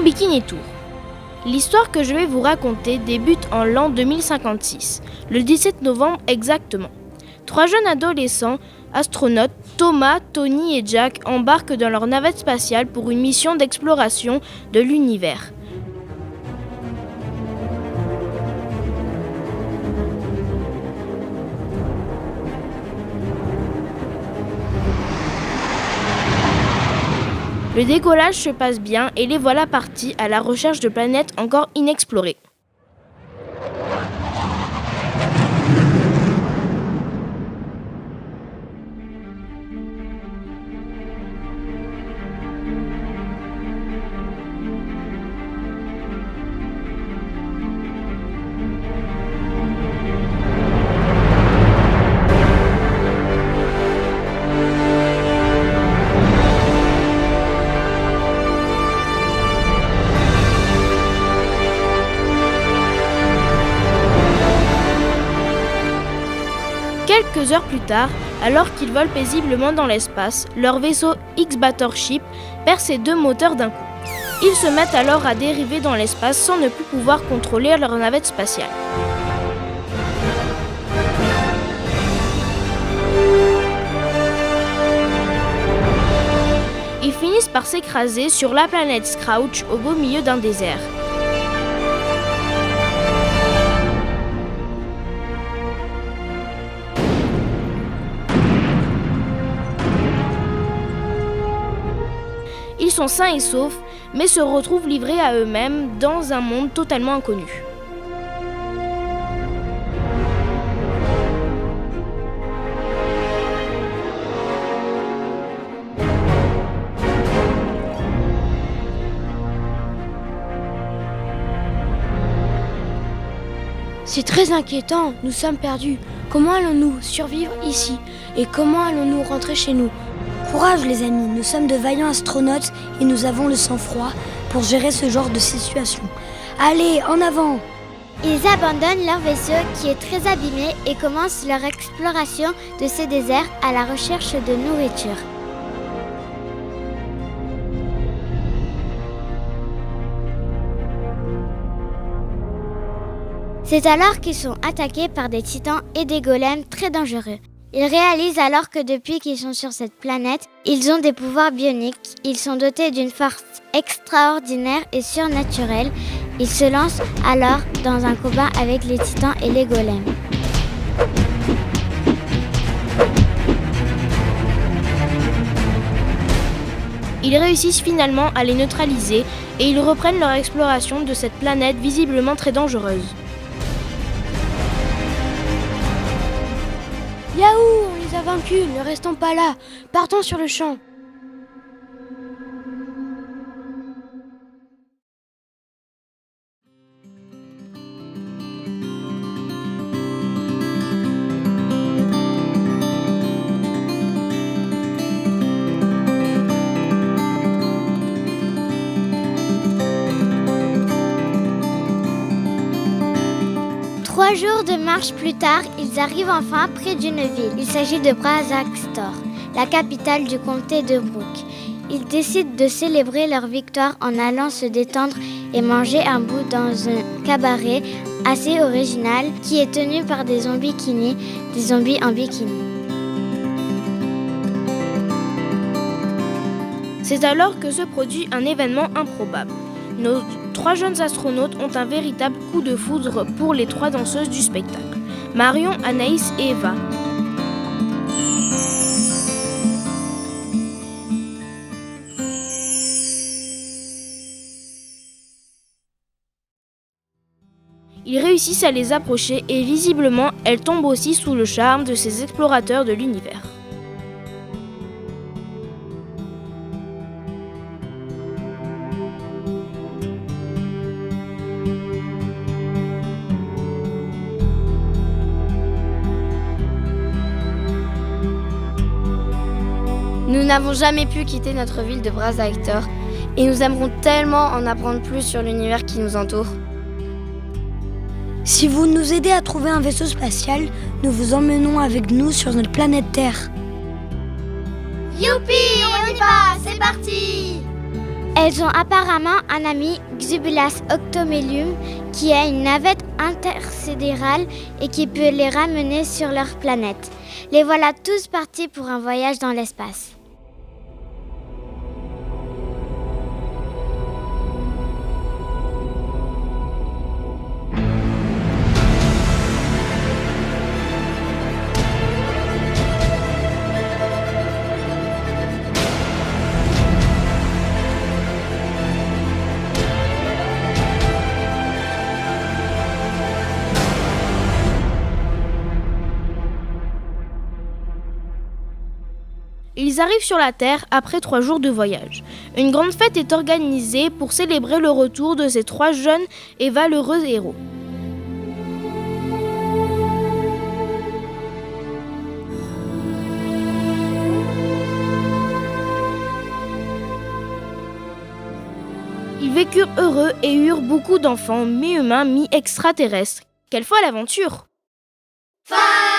Bikini Tour. L'histoire que je vais vous raconter débute en l'an 2056, le 17 novembre exactement. 3 jeunes adolescents astronautes, Thomas, Tony et Jack, embarquent dans leur navette spatiale pour une mission d'exploration de l'univers. Le décollage se passe bien et les voilà partis à la recherche de planètes encore inexplorées. Quelques heures plus tard, alors qu'ils volent paisiblement dans l'espace, leur vaisseau X-Battleship perd ses 2 moteurs d'un coup. Ils se mettent alors à dériver dans l'espace sans ne plus pouvoir contrôler leur navette spatiale. Ils finissent par s'écraser sur la planète Skrauch au beau milieu d'un désert. Ils sont sains et saufs, mais se retrouvent livrés à eux-mêmes dans un monde totalement inconnu. C'est très inquiétant, nous sommes perdus. Comment allons-nous survivre ici? Et comment allons-nous rentrer chez nous? Courage les amis, nous sommes de vaillants astronautes et nous avons le sang-froid pour gérer ce genre de situation. Allez, en avant! Ils abandonnent leur vaisseau qui est très abîmé et commencent leur exploration de ces déserts à la recherche de nourriture. C'est alors qu'ils sont attaqués par des titans et des golems très dangereux. Ils réalisent alors que depuis qu'ils sont sur cette planète, ils ont des pouvoirs bioniques, ils sont dotés d'une force extraordinaire et surnaturelle. Ils se lancent alors dans un combat avec les titans et les golems. Ils réussissent finalement à les neutraliser et ils reprennent leur exploration de cette planète visiblement très dangereuse. Yahoo, on les a vaincus, ne restons pas là, partons sur le champ. Trois jours de marche plus tard, ils arrivent enfin près d'une ville. Il s'agit de Brazzaxtor, la capitale du comté de Brook. Ils décident de célébrer leur victoire en allant se détendre et manger un bout dans un cabaret assez original qui est tenu par des zombies en bikini. C'est alors que se produit un événement improbable. Nos 3 jeunes astronautes ont un véritable coup de foudre pour les 3 danseuses du spectacle, Marion, Anaïs et Eva. Ils réussissent à les approcher et visiblement, elles tombent aussi sous le charme de ces explorateurs de l'univers. Nous n'avons jamais pu quitter notre ville de Brazzaxtor et nous aimerons tellement en apprendre plus sur l'univers qui nous entoure. Si vous nous aidez à trouver un vaisseau spatial, nous vous emmenons avec nous sur notre planète Terre. Youpi, on y va, c'est parti! Elles ont apparemment un ami, Xubulus Octomelium, qui a une navette intersidérale et qui peut les ramener sur leur planète. Les voilà tous partis pour un voyage dans l'espace. Ils arrivent sur la Terre après 3 jours de voyage. Une grande fête est organisée pour célébrer le retour de ces 3 jeunes et valeureux héros. Ils vécurent heureux et eurent beaucoup d'enfants, mi-humains, mi-extraterrestres. Quelle folle aventure! Fin!